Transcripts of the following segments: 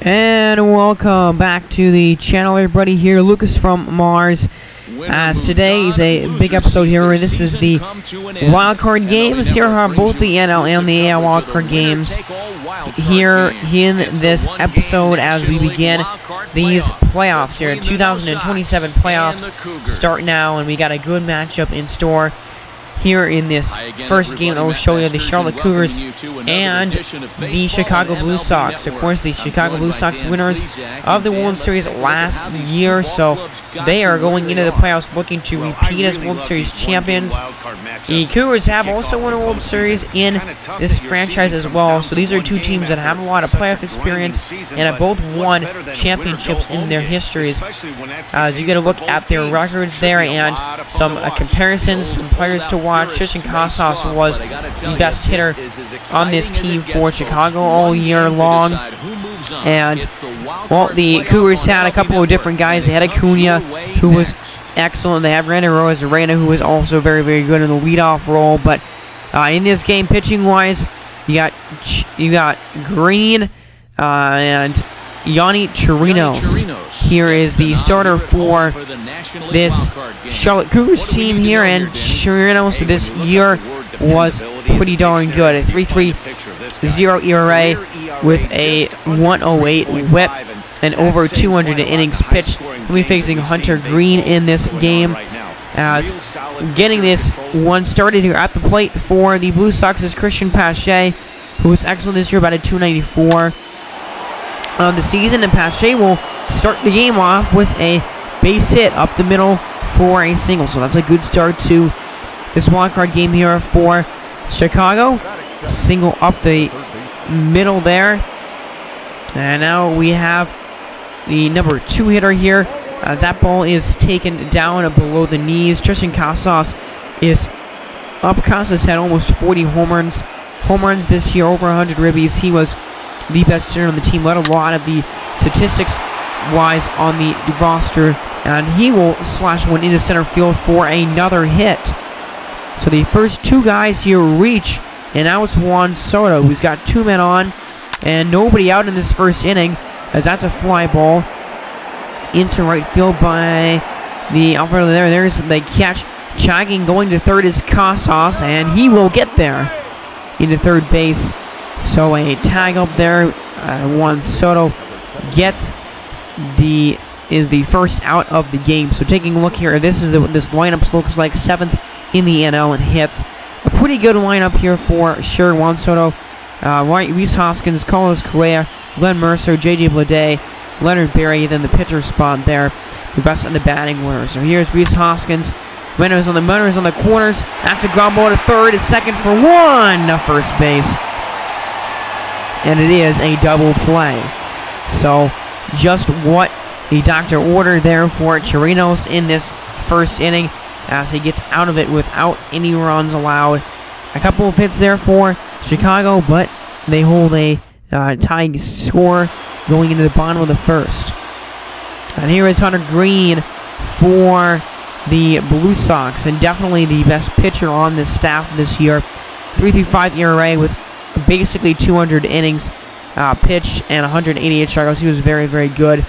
And welcome back to the channel, everybody. Here, Lucas from Mars. As today is a big episode here. This is the wildcard games. Here are both the NL and the AL wildcard games here in this episode as we begin these playoffs here. 2027 playoffs start now, and we got a good matchup in store here in this first game. I will show you the Charlotte Cougars and the Chicago Blue Sox. Of course, the Chicago Blue Sox winners of the World Series last year, so they are going into the playoffs looking to repeat as World Series champions. The Cougars have also won a World Series in this franchise as well, so these are two teams that have a lot of playoff experience and have both won championships in their histories. As you get a look at their records there and some comparisons, some players to watch. Tristan Casas was the best hitter on this team for Chicago all year long. And, well, the Cougars had a couple of different guys. They had Acuna, who was excellent. They have Randy Arena, who was also very, very good in the leadoff role. But in this game, pitching-wise, you got Green and Yanni Chirinos. Here is the starter for this Charlotte Cougars team here, and Chirinos this year was pretty darn good. A 3.30 ERA with a 1.08 WHIP and over 200 innings pitched. We'll be facing Hunter Green in this game. As getting this one started here at the plate for the Blue Sox is Christian Pache, who was excellent this year, about a 294 on the season, and Pache will start the game off with a base hit up the middle for a single. So that's a good start to this wildcard game here for Chicago. Single up the middle there. And now we have the number 2 hitter here. That ball is taken down below the knees. Tristan Casas is up. Casas had almost 40 home runs this year, over 100 ribbies. He was the best hitter on the team, led a lot of the statistics-wise on the roster, and he will slash one into center field for another hit. So the first two guys here reach, and now it's Juan Soto, who's got 2 men on, and nobody out in this first inning, as that's a fly ball into right field by the outfielder there. There's the catch. Chagging going to third is Casas, and he will get there into third base. So a tag up there. Juan Soto is the first out of the game. So taking a look here, this lineup looks like 7th in the NL in hits. A pretty good lineup here for sure. Juan Soto, Rhys Hoskins, Carlos Correa, Glenn Mercer, J.J. Bleday, Leonard Berry, then the pitcher spot there. The rest of the batting order. So here's Rhys Hoskins. Runners on the corners. That's a ground ball to third. It's second for one to first base. And it is a double play. So just what the doctor ordered there for Chirinos in this first inning, as he gets out of it without any runs allowed. A couple of hits there for Chicago, but they hold a tying score going into the bottom of the first. And here is Hunter Green for the Blue Sox, and definitely the best pitcher on this staff this year. 3.35 ERA with basically 200 innings pitched and 188 strikeouts. He was very, very good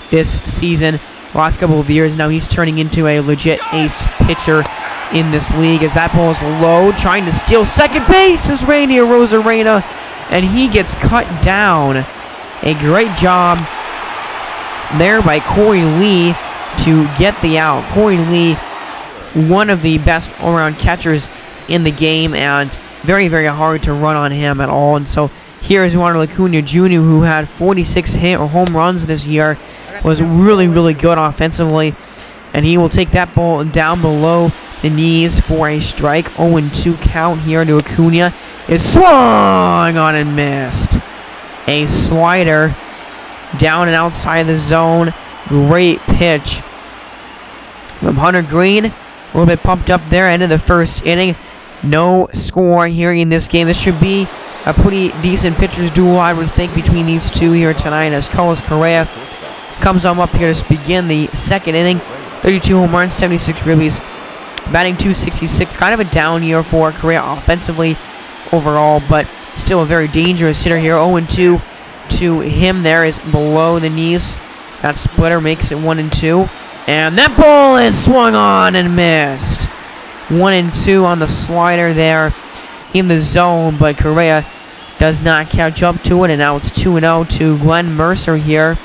this season. The last couple of years now, he's turning into a legit ace pitcher in this league. As that ball is low, trying to steal second base is Randy Arozarena, and he gets cut down. A great job there by Corey Lee to get the out. Corey Lee, one of the best all-around catchers in the game, and very, very hard to run on him at all. And so here is Ronald Acuna Jr., who had 46 home runs this year, was really, really good offensively, and he will take that ball down below the knees for a strike. 0-2 count here to Acuna. Is swung on and missed. A slider down and outside the zone. Great pitch from Hunter Green. A little bit pumped up there. End of the first inning. No score here in this game. This should be a pretty decent pitcher's duel, I would think, between these two here tonight, as Carlos Correa comes on up here to begin the second inning. 32 home runs, 76 ribbies, batting .266. Kind of a down year for Correa offensively overall, but still a very dangerous hitter here. 0-2 to him there is below the knees. That splitter makes it 1-2. And that ball is swung on and missed. 1-2 on the slider there in the zone, but Correa does not catch up to it, and now it's 2-0 to Glenn Mercer here.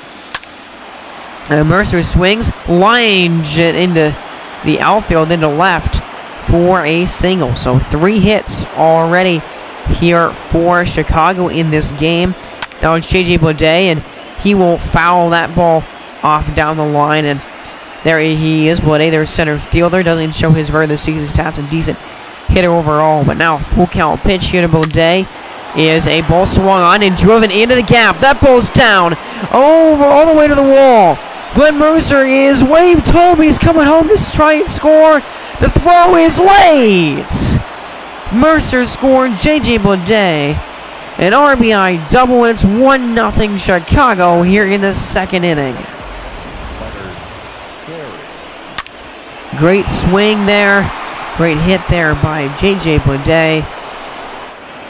Mercer swings, lines it into the outfield, into left for a single. So 3 hits already here for Chicago in this game. Now it's J.J. Bleday, and he will foul that ball off down the line, and there he is. Bleday, their center fielder, doesn't show his regular season stats. A decent hitter overall, but now full count pitch here to Bleday is a ball swung on and driven into the gap. That ball's down over all the way to the wall. Glenn Mercer is waved home. He's coming home to try and score. The throw is late. Mercer scored. J.J. Bleday, an RBI double, and it's 1-0 Chicago here in the second inning. Great swing there. Great hit there by J.J. Bleday.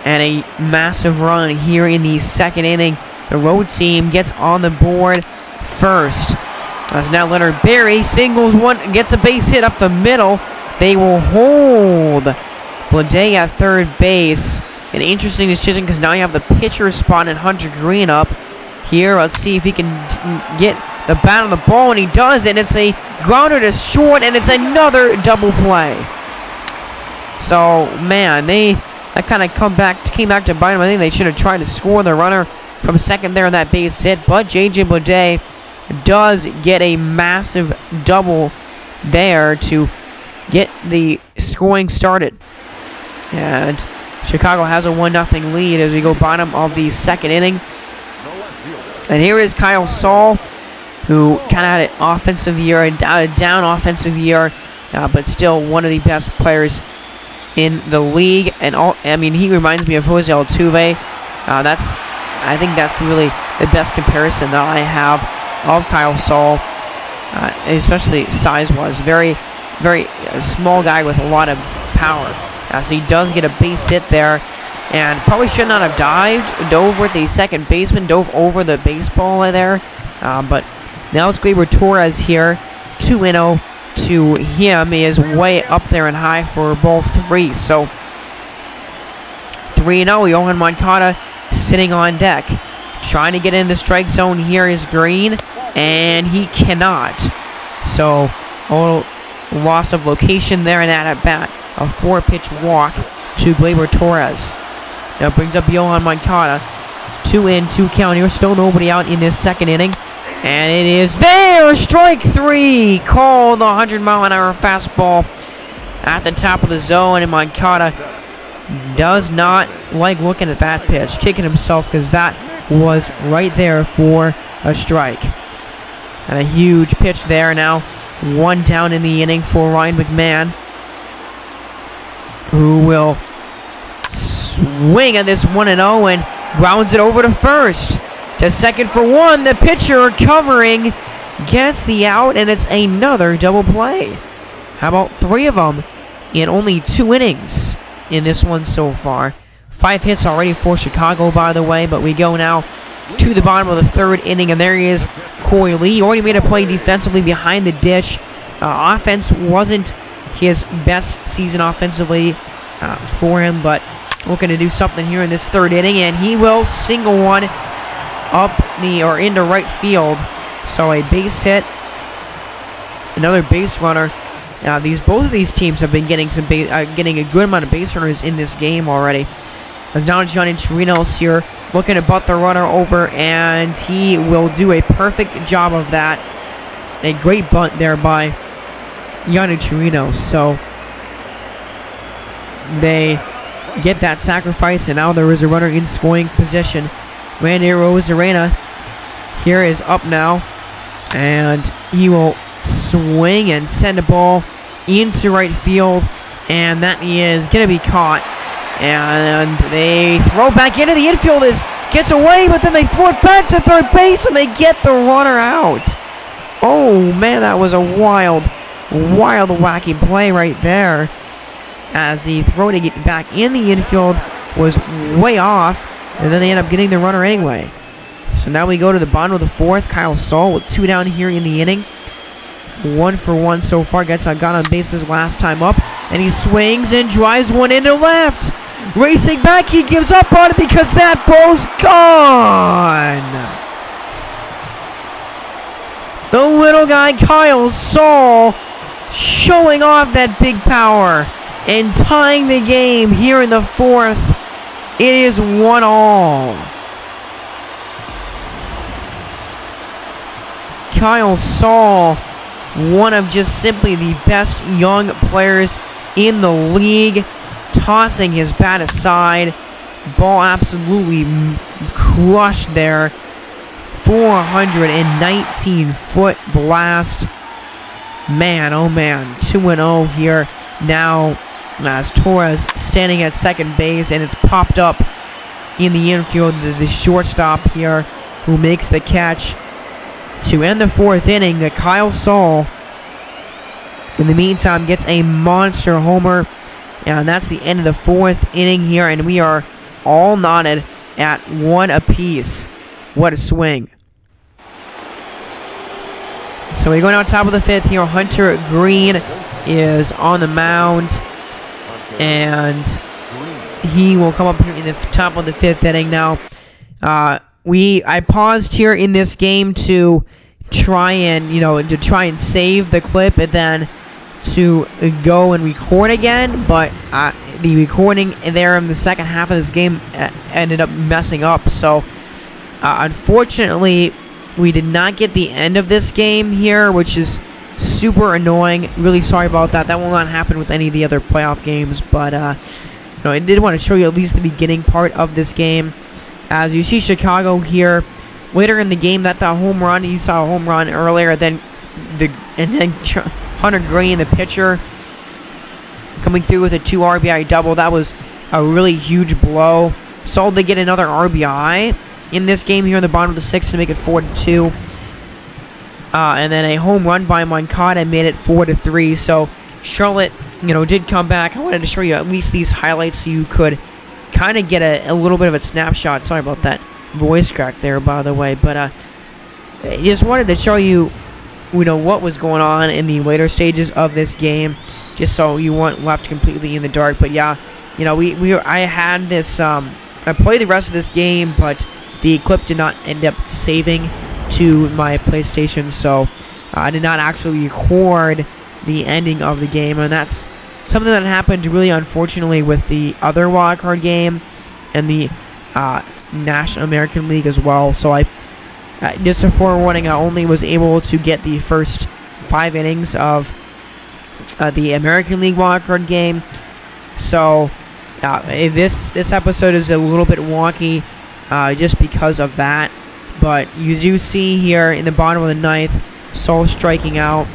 And a massive run here in the second inning. The road team gets on the board first. As now Leonard Berry singles one, gets a base hit up the middle. They will hold Bleday at third base. An interesting decision because now you have the pitcher spot and Hunter Green up here. Let's see if he can get the bat on the ball, and he does, and it's a grounder to short, and it's another double play. So, man, that kind of came back to bite them. I think they should have tried to score the runner from second there on that base hit, but J.J. Bleday does get a massive double there to get the scoring started. And Chicago has a 1-0 lead as we go bottom of the second inning. And here is Kyle Saul, who kind of had an offensive year, a down offensive year, but still one of the best players in the league. And he reminds me of Jose Altuve. I think that's really the best comparison that I have of Kyle Saul, especially size-wise. Very, very small guy with a lot of power. So he does get a base hit there, and probably should not have dove with the second baseman, dove over the baseball there. But now it's Gleyber Torres here, 2-0 to him. He is way up there and high for ball 3. So 3-0. Yohan Moncada sitting on deck, trying to get in the strike zone. Here is Green, and he cannot. So a little loss of location there in that at bat. A 4-pitch walk to Gleyber Torres. Now brings up Yohan Moncada. 2 in, 2 count here. Still nobody out in this second inning. And it is there. Strike 3. Called the 100-mile-an-hour fastball at the top of the zone. And Moncada does not like looking at that pitch. Kicking himself because that was right there for a strike. And a huge pitch there now. 1 down in the inning for Ryan McMahon, who will swing at this 1-0 and grounds it over to first. To second for 1. The pitcher covering gets the out, and it's another double play. How about 3 of them in only 2 innings in this one so far? 5 hits already for Chicago, by the way, but we go now to the bottom of the third inning, and there he is, Coy Lee. He already made a play defensively behind the dish. Offense wasn't his best season offensively for him, but looking to do something here in this third inning, and he will single one into right field. So a base hit, another base runner. Both of these teams have been getting getting a good amount of base runners in this game already. As now Johnny Chirinos here looking to butt the runner over, and he will do a perfect job of that. A great bunt there by Yonny Chirinos. So they get that sacrifice, and now there is a runner in scoring position. Randy Arozarena here is up now, and he will swing and send a ball into right field, and that is going to be caught. And they throw back into the infield. Gets away, but then they throw it back to third base, and they get the runner out. Oh, man, that was a wild, wacky play right there, as the throw to get back in the infield was way off, and then they end up getting the runner anyway. So now we go to the bottom of the fourth. Kyle Saul with 2 down here in the inning. 1 for 1 so far. Got on bases last time up. And he swings and drives one into left. Racing back, he gives up on it because that ball's gone. The little guy, Kyle Saul, showing off that big power and tying the game here in the fourth. It is 1-all. Kyle Saul, one of just simply the best young players in the league, tossing his bat aside. Ball absolutely crushed there. 419-foot blast. Man, oh man, 2-0 here now as Torres standing at second base, and it's popped up in the infield. The shortstop here who makes the catch to end the fourth inning. Kyle Saul, in the meantime, gets a monster homer, and that's the end of the fourth inning here, and we are all knotted at 1 apiece. What a swing. So we're going on top of the fifth here. Hunter Green is on the mound, and he will come up here in the top of the fifth inning. Now, I paused here in this game to try and save the clip and then to go and record again, but the recording there in the second half of this game ended up messing up. So unfortunately, we did not get the end of this game here, which is super annoying. Really sorry about that. That will not happen with any of the other playoff games, but I did want to show you at least the beginning part of this game. As you see Chicago here later in the game, that the home run, you saw a home run earlier, then Hunter Green, the pitcher, coming through with a 2 RBI double. That was a really huge blow. So they get another RBI in this game here in the bottom of the sixth to make it 4-2. And then a home run by Moncada made it 4-3. So Charlotte, did come back. I wanted to show you at least these highlights so you could kind of get a little bit of a snapshot. Sorry about that voice crack there, by the way. But I just wanted to show you, what was going on in the later stages of this game, just so you weren't left completely in the dark. But yeah, I had this. I played the rest of this game, but the clip did not end up saving to my PlayStation, so I did not actually record the ending of the game, and that's something that happened really unfortunately with the other Wildcard game and the National American League as well. So I just a forewarning, I only was able to get the first 5 innings of the American League Wildcard game. So if this episode is a little bit wonky just because of that. But you do see here in the bottom of the ninth, Saul striking out.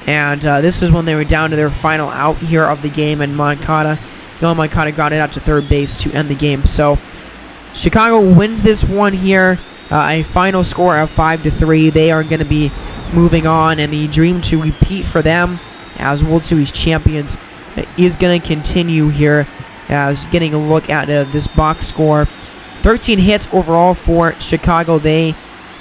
And this is when they were down to their final out here of the game. And Moncada grounded out to third base to end the game. So Chicago wins this one here. A final score of 5-3. They are going to be moving on. And the dream to repeat for them as World Series champions is going to continue here. As getting a look at this box score. 13 hits overall for Chicago. They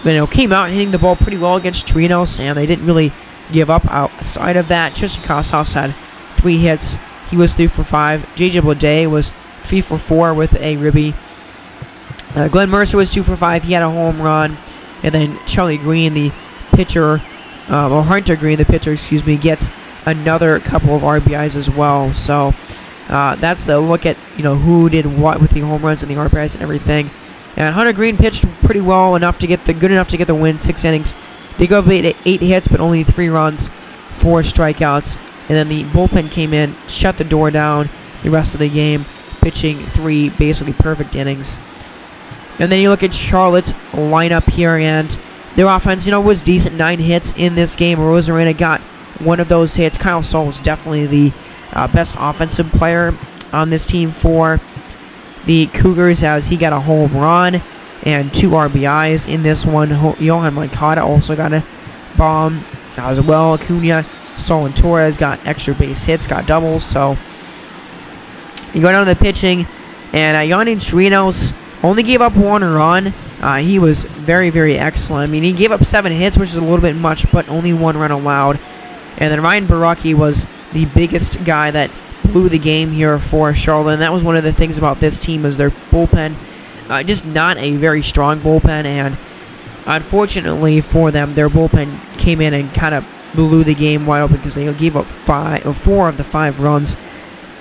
came out hitting the ball pretty well against Torinos, and they didn't really give up outside of that. Tristan Casas had 3 hits. He was 3 for 5. J.J. Bleday was 3 for 4 with a ribby. Glenn Mercer was 2 for 5. He had a home run. And then Charlie Green, the pitcher, or Hunter Green, the pitcher, gets another couple of RBIs as well. So that's a look at who did what with the home runs and the RBIs and everything. And Hunter Green pitched pretty well enough to get the win. 6 innings. They go 8 hits, but only 3 runs, 4 strikeouts. And then the bullpen came in, shut the door down the rest of the game, pitching 3 basically perfect innings. And then you look at Charlotte's lineup here, and their offense, was decent. 9 hits in this game. Rosarena got one of those hits. Kyle Saul was definitely the best offensive player on this team for the Cougars, as he got a home run and 2 RBIs in this one. Johan Moncada also got a bomb as well. Acuna, Saul, and Torres got extra base hits, got doubles. So you go down to the pitching, and Yanni Torinos only gave up 1 run. He was very, very excellent. I mean, he gave up 7 hits, which is a little bit much, but only 1 run allowed. And then Ryan Baraki was the biggest guy that blew the game here for Charlotte. And that was one of the things about this team is their bullpen. Just not a very strong bullpen, and unfortunately for them, their bullpen came in and kind of blew the game wide open because they gave up 4 of the 5 runs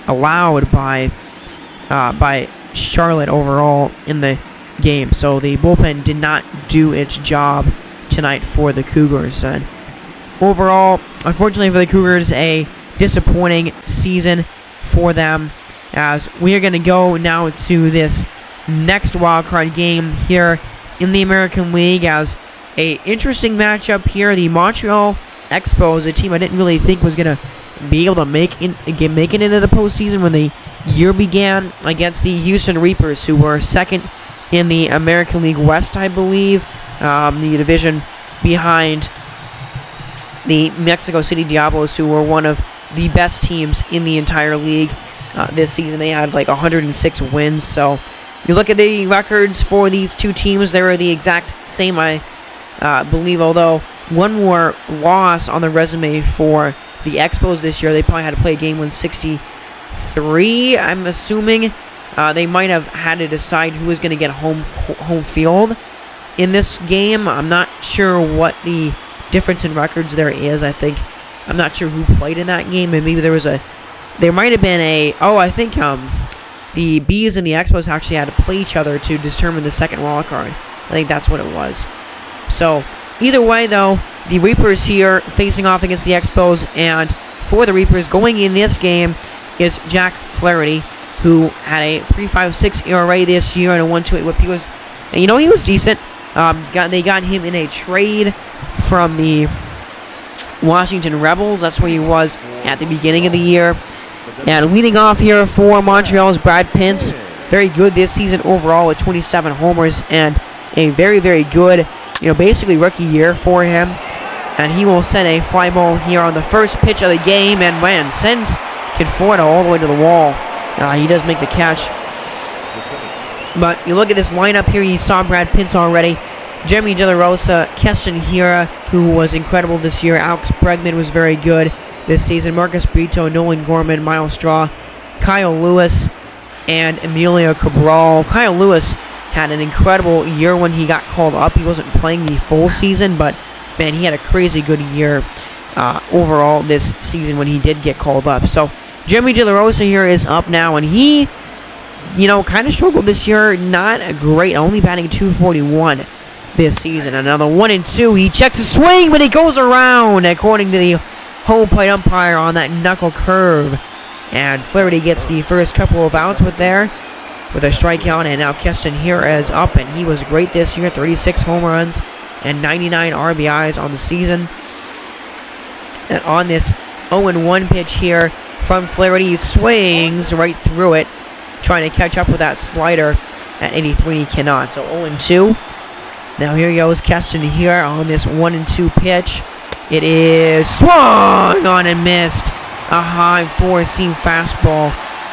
allowed by Charlotte overall in the game. So the bullpen did not do its job tonight for the Cougars. And overall, unfortunately for the Cougars, a disappointing season for them, as we are going to go now to this next wild card game here in the American League, as a interesting matchup here. The Montreal Expos, a team I didn't really think was going to be able to make it into the postseason when the year began, against the Houston Reapers, who were second in the American League West, I believe, the division behind the Mexico City Diablos, who were one of the best teams in the entire league this season. They had like 106 wins. So you look at the records for these two teams, they were the exact same, I believe, although one more loss on the resume for the Expos this year. They probably had to play a game 163, I'm assuming. They might have had to decide who was going to get home field in this game. I'm not sure what the difference in records there is. I'm not sure who played in that game, and maybe there might have been I think the Bees and the Expos actually had to play each other to determine the second wild card. I think that's what it was. So either way, though, the Reapers here facing off against the Expos, and for the Reapers going in this game is Jack Flaherty, who had a 3.56 ERA this year and a 1.28 whip. He was decent. They got him in a trade from the Washington Rebels. That's where he was at the beginning of the year. And leading off here for Montreal's Brad Pence, very good this season overall with 27 homers and a very, very good, basically rookie year for him. And he will send a fly ball here on the first pitch of the game, and sends Conforto all the way to the wall. He does make the catch. But you look at this lineup here, you saw Brad Pence already. Jeremy De La Rosa, Keston Hiura, who was incredible this year. Alex Bregman was very good this season. Marcus Brito, Nolan Gorman, Miles Straw, Kyle Lewis, and Emilio Cabral. Kyle Lewis had an incredible year when he got called up. He wasn't playing the full season, but man, he had a crazy good year overall this season when he did get called up. So Jeremy De La Rosa here is up now, and he, kind of struggled this year. Not great, only batting .241 this season. Another 1-2. He checks his swing, but he goes around, according to the home plate umpire, on that knuckle curve. And Flaherty gets the first couple of outs with a strikeout, and now Keston Hiura is up, and he was great this year. 36 home runs and 99 RBIs on the season. And on this 0-1 pitch here from Flaherty, he swings right through it, trying to catch up with that slider at 83. He cannot. So 0-2. Now here goes Keston Hiura on this 1-2 pitch. It is swung on and missed. A high four-seam fastball,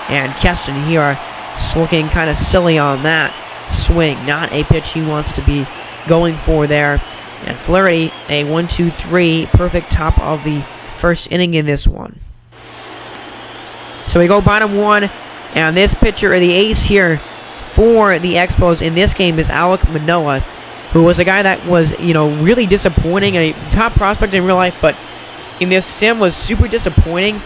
and Keston Hiura looking kind of silly on that swing. Not a pitch he wants to be going for there. And Flaherty, a 1-2-3, perfect top of the first inning in this one. So we go bottom one, and this pitcher, or the ace here for the Expos in this game, is Alek Manoah, who was a guy that was, really disappointing, a top prospect in real life, but in this sim was super disappointing.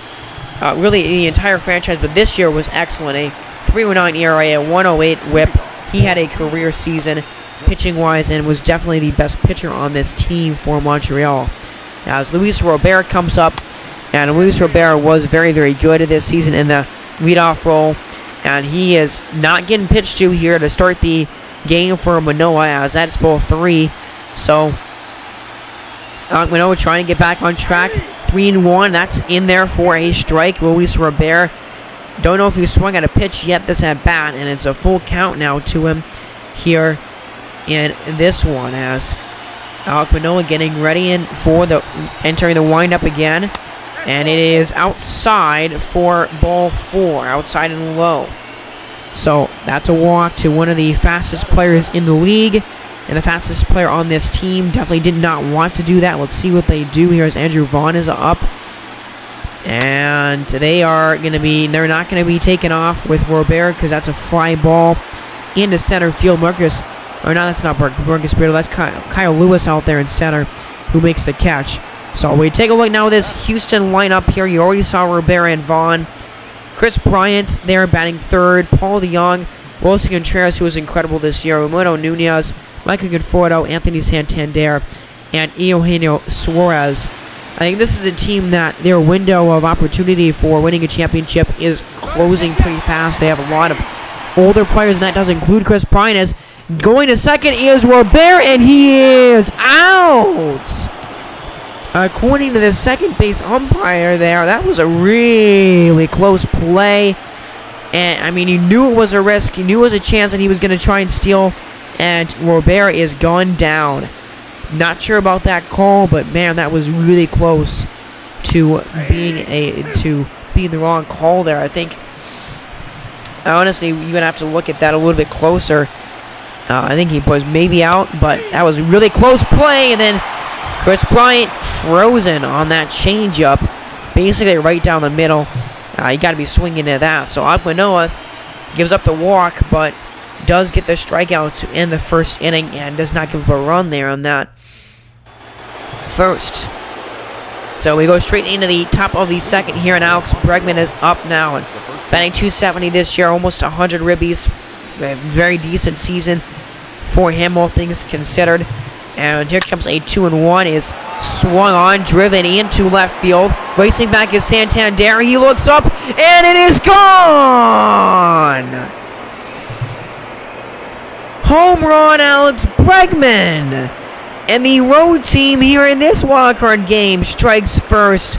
Really, the entire franchise, but this year was excellent. A 3.09 ERA, a 1.08 whip. He had a career season pitching-wise and was definitely the best pitcher on this team for Montreal. As Luis Robert comes up, and Luis Robert was very, very good this season in the leadoff role, and he is not getting pitched to here to start the game for Manoah, as that's ball 3. So Manoah trying to get back on track. 3-1, that's in there for a strike. Luis Robert, don't know if he swung at a pitch yet this at bat, and it's a full count now to him here in this one, as Alek Manoah getting ready entering the windup again, and it is outside for ball 4, outside and low. So that's a walk to one of the fastest players in the league, and the fastest player on this team. Definitely did not want to do that. Let's see what they do here as Andrew Vaughn is up. And they're not going to be taken off with Robert because that's a fly ball into center field. That's not Marcus Beardo. That's Kyle Lewis out there in center who makes the catch. So we take a look now at this Houston lineup here. You already saw Robert and Vaughn. Chris Bryant there batting third. Paul DeJong, Wilson Contreras, who was incredible this year. Ramon Nunez, Michael Conforto, Anthony Santander, and Eugenio Suarez. I think this is a team that their window of opportunity for winning a championship is closing pretty fast. They have a lot of older players, and that does include Chris Bryant. As going to second is Robert, and he is out. According to the second base umpire there, that was a really close play. And, I mean, you knew it was a risk. You knew it was a chance that he was going to try and steal. And Robert is gone down. Not sure about that call, but, man, that was really close to being the wrong call there. I think, honestly, you're going to have to look at that a little bit closer. I think he was maybe out, but that was a really close play. And then Chris Bryant frozen on that changeup, basically right down the middle. You got to be swinging at that. So Aquinoa gives up the walk, but does get the strikeout to end the first inning and does not give up a run there on that first. So we go straight into the top of the second here, and Alex Bregman is up now. And batting .270 this year, almost 100 ribbies. A very decent season for him, all things considered. And here comes a 2-1, is swung on, driven into left field. Racing back is Santander. He looks up, and it is gone! Home run, Alex Bregman! And the road team here in this wildcard game strikes first.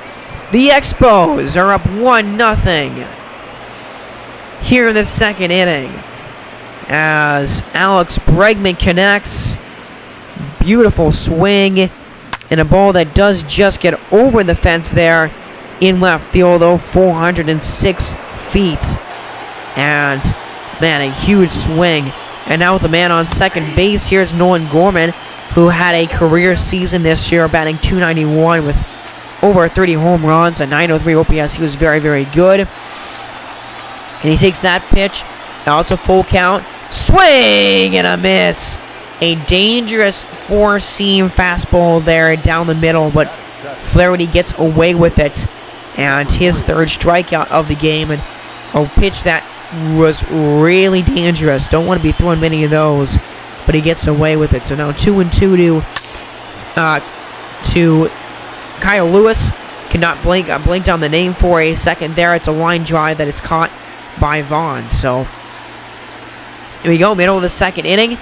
The Expos are up 1-0 here in the second inning, as Alex Bregman connects. Beautiful swing, and a ball that does just get over the fence there in left field, though, 406 feet. And, man, a huge swing. And now with the man on second base, here's Nolan Gorman, who had a career season this year, batting .291 with over 30 home runs, a .903 OPS. He was very, very good. And he takes that pitch. Now it's a full count. Swing and a miss. A dangerous four-seam fastball there down the middle, but Flaherty gets away with it. And his third strikeout of the game, and a pitch that was really dangerous. Don't want to be throwing many of those, but he gets away with it. So now 2-2 to Kyle Lewis. Cannot blink down the name for a second there. It's a line drive that it's caught by Vaughn. So here we go, middle of the second inning.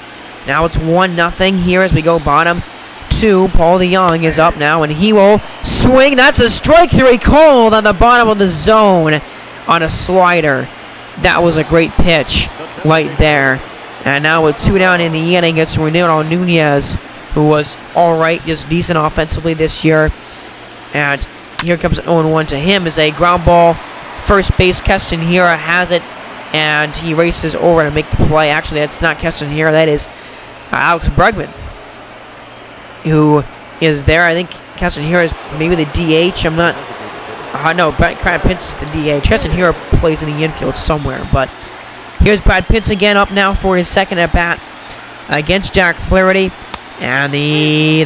Now it's 1-0 here as we go bottom two. Paul DeJong is up now, and he will swing. That's a strike three called on the bottom of the zone on a slider. That was a great pitch right there. And now with 2 down in the inning, it's Ramon Nunez, who was all right, just decent offensively this year. And here comes an 0-1 to him as a ground ball. First base, Keston Hiura has it, and he races over to make the play. Actually, that's not Keston Hiura, that is Alex Bregman, who is there. I think Keston Hiura is maybe the DH. I'm not. No, Brad Pitts is the DH. Keston Hiura plays in the infield somewhere. But here's Brad Pitts again up now for his second at bat against Jack Flaherty, and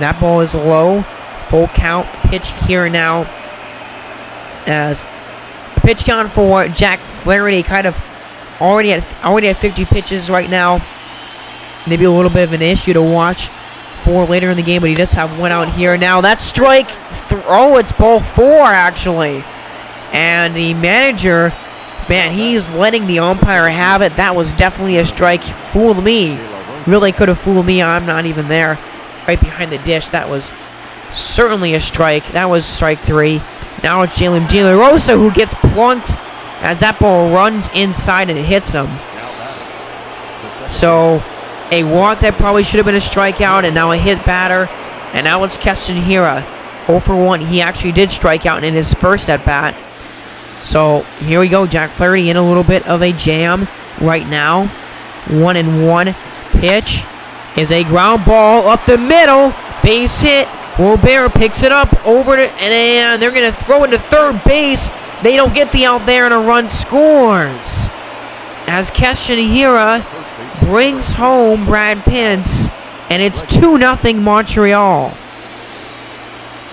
that ball is low. Full count pitch here now, as the pitch count for Jack Flaherty kind of already at 50 pitches right now. Maybe a little bit of an issue to watch for later in the game, but he does have one out here. Now that's strike. It's ball 4 actually, and the manager, man, he's letting the umpire have it. That was definitely a strike. Fooled me. Really could have fooled me. I'm not even there. Right behind the dish. That was certainly a strike. That was strike 3. Now it's Jalen De La Rosa who gets plunked as that ball runs inside and it hits him. So a walk that probably should have been a strikeout, and now a hit batter. And now it's Keston Hiura. 0 for 1. He actually did strike out in his first at bat. So here we go. Jack Flaherty in a little bit of a jam right now. 1-1 pitch is a ground ball up the middle. Base hit. Robert picks it up over to, and they're going to throw into third base. They don't get the out there, and a run scores. As Keshinhira brings home Brad Pence, and it's 2-0 Montreal.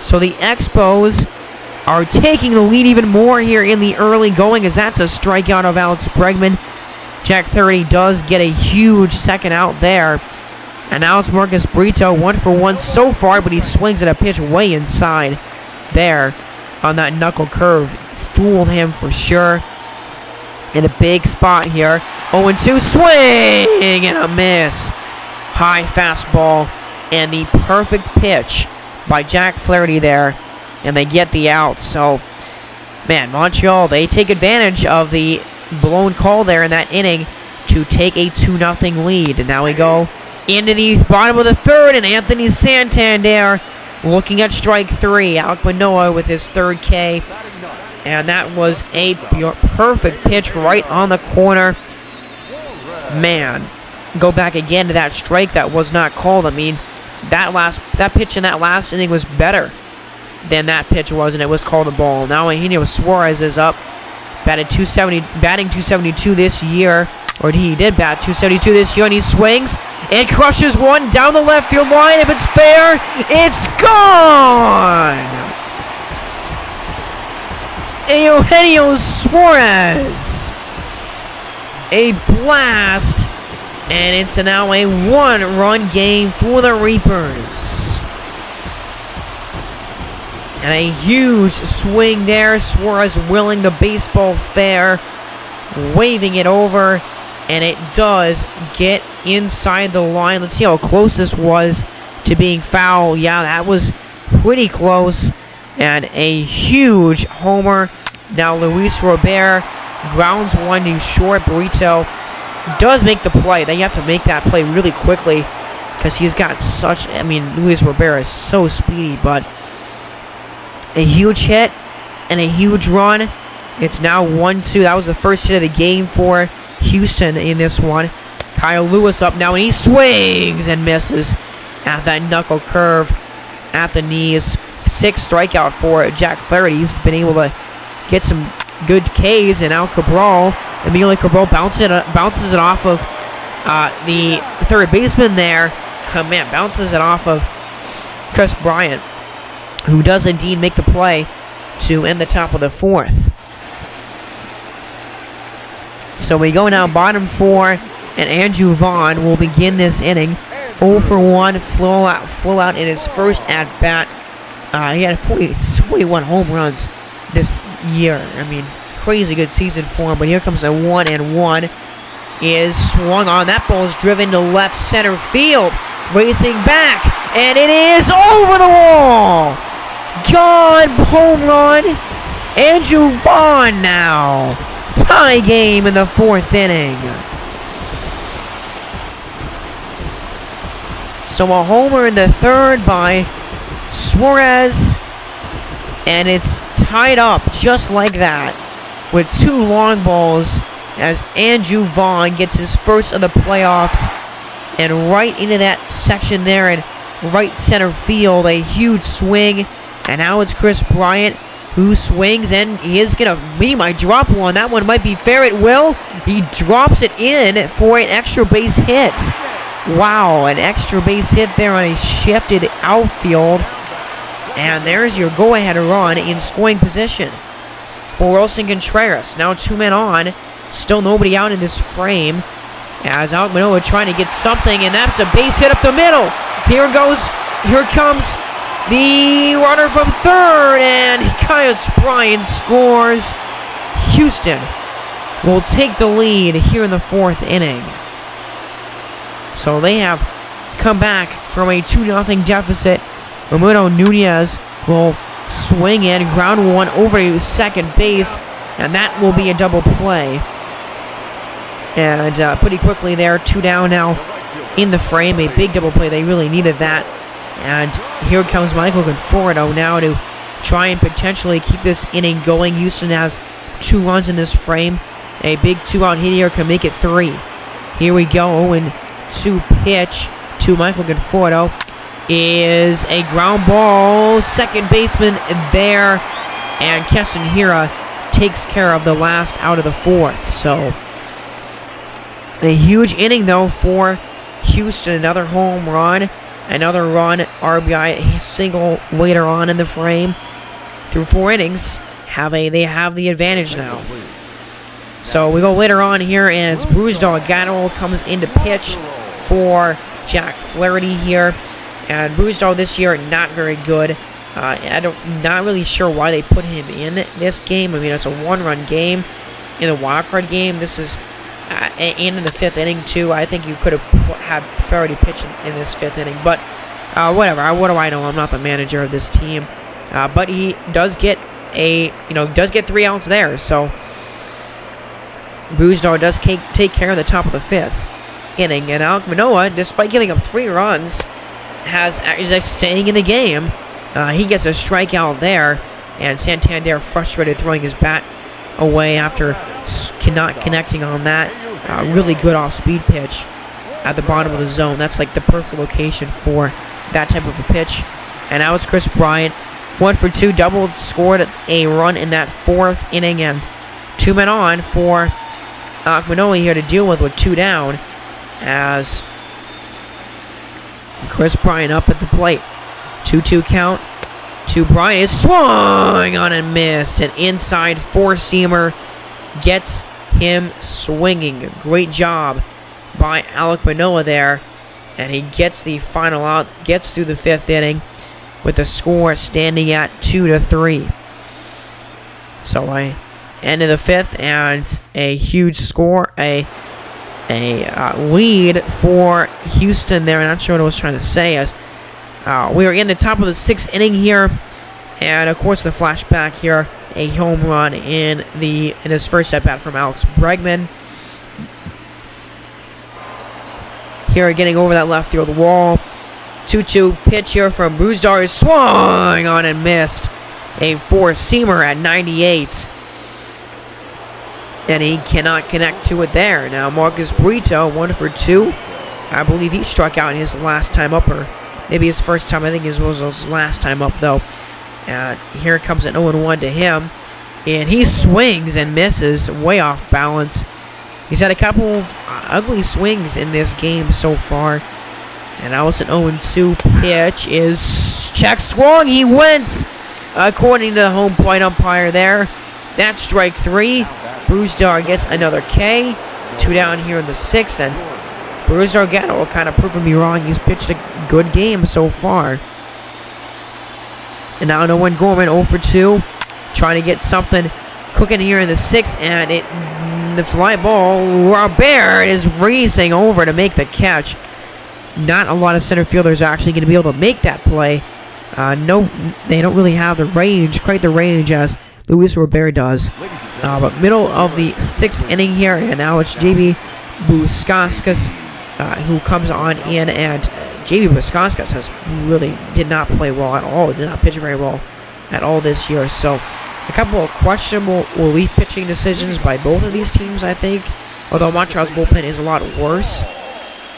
So the Expos are taking the lead even more here in the early going, as that's a strikeout of Alex Bregman. Jack Flaherty does get a huge second out there. And now it's Marcus Brito, 1 for 1 so far, but he swings at a pitch way inside there on that knuckle curve. Fooled him for sure. In a big spot here. 0-2 swing and a miss. High fastball and the perfect pitch by Jack Flaherty there. And they get the out. So, man, Montreal, they take advantage of the blown call there in that inning to take a 2-0 lead. And now we go into the bottom of the third, and Anthony Santander looking at strike 3. Alek Manoah with his third K. And that was a perfect pitch right on the corner. Man, go back again to that strike that was not called. I mean, that pitch in that last inning was better than that pitch was, and it was called a ball. Now Eugenio Suarez is up, batting 272 this year. Or he did bat 272 this year, and he swings and crushes one down the left field line. If it's fair, it's gone! Eugenio Suarez. A blast, and it's now a 1-run game for the Reapers. And a huge swing there. Suarez willing the baseball fair, waving it over. And it does get inside the line. Let's see how close this was to being foul. Yeah, that was pretty close. And a huge homer. Now Luis Robert grounds one to short. Burrito does make the play. Then you have to make that play really quickly because he's got such... I mean, Luis Robert is so speedy. But a huge hit and a huge run. It's now 1-2. That was the first hit of the game for Houston in this one. Kyle Lewis up now, and he swings and misses at that knuckle curve at the knees. 6th strikeout for Jack Flaherty. He's been able to get some good Ks, and now Emilio Cabral bounces it off of the third baseman there. Oh man, bounces it off of Chris Bryant, who does indeed make the play to end the top of the 4th. So we go now bottom 4, and Andrew Vaughn will begin this inning. 0 for 1, flow out in his first at bat. He had 41 home runs this year. I mean, crazy good season for him. But here comes a 1-1. Is swung on. That ball is driven to left center field. Racing back, and it is over the wall. Gone, home run. Andrew Vaughn now. Tie game in the 4th inning. So a homer in the 3rd by Suarez, and it's tied up just like that with 2 long balls as Andrew Vaughn gets his first of the playoffs, and right into that section there in right center field, a huge swing, and now it's Chris Bryant who swings, and he might drop one. That one might be fair. It will. He drops it in for an extra base hit. Wow, an extra base hit there on a shifted outfield. And there's your go-ahead run in scoring position for Wilson Contreras. Now 2 men on. Still nobody out in this frame. As Alek Manoah trying to get something, and that's a base hit up the middle. Here comes the runner from 3rd, and Caius Bryant scores. Houston will take the lead here in the 4th inning. So they have come back from a 2-0 deficit. Ramiro Nunez will swing in, ground one over to second base, and that will be a double play. And pretty quickly there, 2 down now in the frame. A big double play. They really needed that. And here comes Michael Conforto now to try and potentially keep this inning going. Houston has 2 runs in this frame. A big 2-out hit here can make it 3. Here we go. 0-2 pitch to Michael Conforto is a ground ball. Second baseman there, and Keston Hira takes care of the last out of the fourth. So a huge inning though for Houston. Another home run, another run, RBI single later on in the frame. Through 4 innings, they have the advantage now. So we go later on here as Bruce Delgado comes into pitch for Jack Flaherty here. And Bruce Dog this year not very good. Not really sure why they put him in this game. I mean, it's a 1-run game in the wildcard game. This is and in the 5th inning too. I think you could have had Flaherty pitching in this 5th inning, but whatever. What do I know? I'm not the manager of this team. But he does get 3 outs there. So Bruce does take care of the top of the 5th inning, and Alek Manoah, despite giving up 3 runs, is staying in the game. He gets a strikeout there, and Santander frustrated, throwing his bat away after not connecting on that. Really good off-speed pitch at the bottom of the zone. That's like the perfect location for that type of a pitch. And now it's Chris Bryant, 1 for 2, doubled, scored a run in that 4th inning, and 2 men on for Alek Manoah here to deal with 2 down, as Chris Bryant up at the plate. 2-2 count to Bryant. Is swung on and missed. An inside 4-seamer gets him swinging. Great job by Alek Manoah there. And he gets the final out, gets through the 5th inning with the score standing at 2-3. So end of the 5th, and a huge score, a lead for Houston there. I'm not sure what I was trying to say, as we are in the top of the 6th inning here, and of course the flashback here, a home run in his first at bat from Alex Bregman. Here getting over that left field wall. 2-2 pitch here from Bruzdar is swung on and missed. A 4-seamer at 98. And he cannot connect to it there. Now Marcus Brito, 1 for 2. I believe he struck out his last time up, or maybe his first time. I think it was his last time up, though. And here comes an 0-1 to him. And he swings and misses, way off balance. He's had a couple of ugly swings in this game so far. And now it's an 0-2 pitch. Is check swung. He went, according to the home plate umpire there. That's strike 3. Bruzdar gets another K. 2 down here in the 6th. And Bruzdar will kind of proving me wrong. He's pitched a good game so far. And now Nolan Gorman 0 for 2. Trying to get something cooking here in the 6th. And the fly ball, Robert is racing over to make the catch. Not a lot of center fielders are actually going to be able to make that play. No, they don't really have the range, quite the range as Luis Robert does. But middle of the 6th inning here, and now it's J.B. Buskauskas who comes on in, and J.B. Buskauskas did not play well at all, did not pitch very well at all this year. So a couple of questionable relief pitching decisions by both of these teams, I think. Although Montreal's bullpen is a lot worse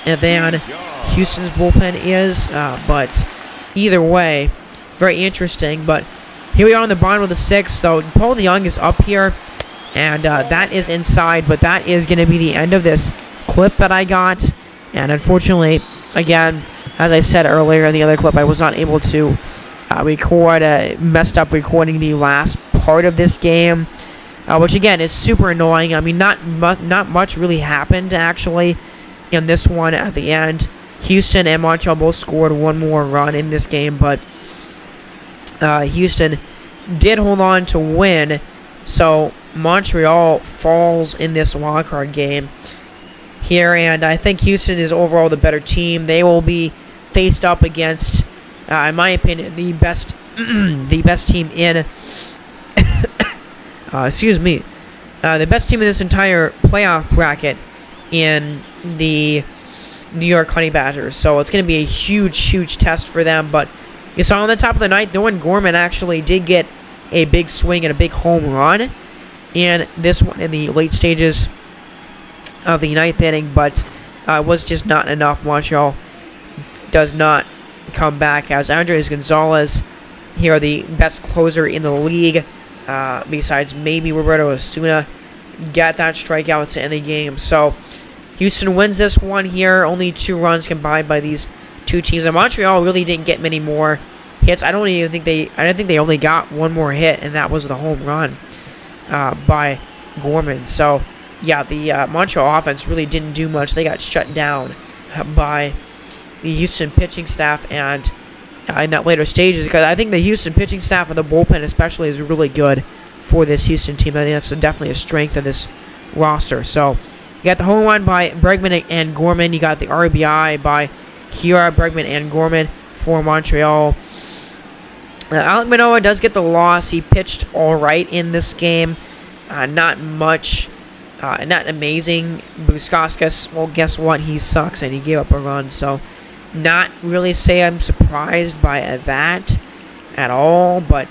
than Houston's bullpen is. But either way, very interesting. But here we are on the bottom of the 6th. So Paul DeYoung is up here, and that is inside. But that is going to be the end of this clip that I got. And unfortunately, again, as I said earlier in the other clip, I was not able to record, messed up recording the last part of this game, which again is super annoying. I mean, not much really happened actually in this one at the end. Houston and Montreal both scored 1 more run in this game, but Houston did hold on to win, so Montreal falls in this wildcard game here, and I think Houston is overall the better team. They will be faced up against, in my opinion, the best team in the best team in this entire playoff bracket in the New York Honey Badgers. So it's going to be a huge test for them. But you saw on the top of the ninth, Nolan Gorman actually did get a big swing and a big home run in this one in the late stages of the 9th inning, but was just not enough. Montreal does not come back, as Andres Gonzalez here, the best closer in the league, besides maybe Roberto Osuna, got that strikeout to end the game. So Houston wins this one here. Only 2 runs combined by these two teams. And Montreal really didn't get many more hits. I don't think they only got one more hit, and that was the home run by Gorman. So yeah, the Montreal offense really didn't do much. They got shut down by the Houston pitching staff, and in that later stages, because I think the Houston pitching staff and the bullpen especially is really good for this Houston team. I think that's definitely a strength of this roster. So you got the home run by Bregman and Gorman. You got the RBI by Hiura, Bregman, and Gorman for Montreal. Alek Manoah does get the loss. He pitched all right in this game. Not much. Not amazing. Bukauskas, well, guess what? He sucks, and he gave up a run. So not really say I'm surprised by that at all. But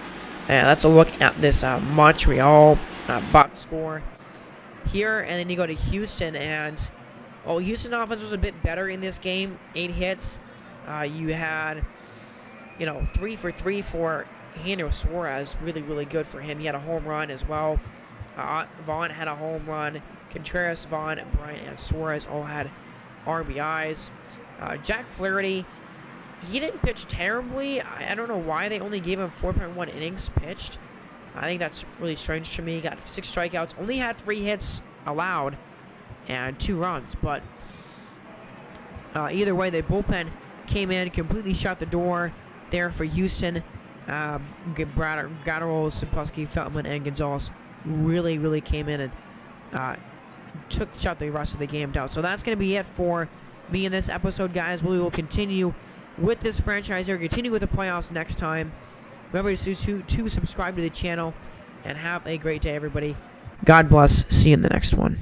let's look at this Montreal box score here. And then you go to Houston, and Houston offense was a bit better in this game. 8 hits. You had 3 for 3 for Daniel Suarez. Really, really good for him. He had a home run as well. Vaughn had a home run. Contreras, Vaughn, Bryant, and Suarez all had RBIs. Jack Flaherty, he didn't pitch terribly. I don't know why they only gave him 4.1 innings pitched. I think that's really strange to me. He got 6 strikeouts. Only had 3 hits allowed and 2 runs. But either way, the bullpen came in, completely shut the door there for Houston. Gatterell, Simpleski, Feltman, and Gonzalez really, really came in and shut the rest of the game down. So that's going to be it for me in this episode, guys. We will continue with this franchise here, continue with the playoffs next time. Remember to subscribe to the channel, and have a great day, everybody. God bless. See you in the next one.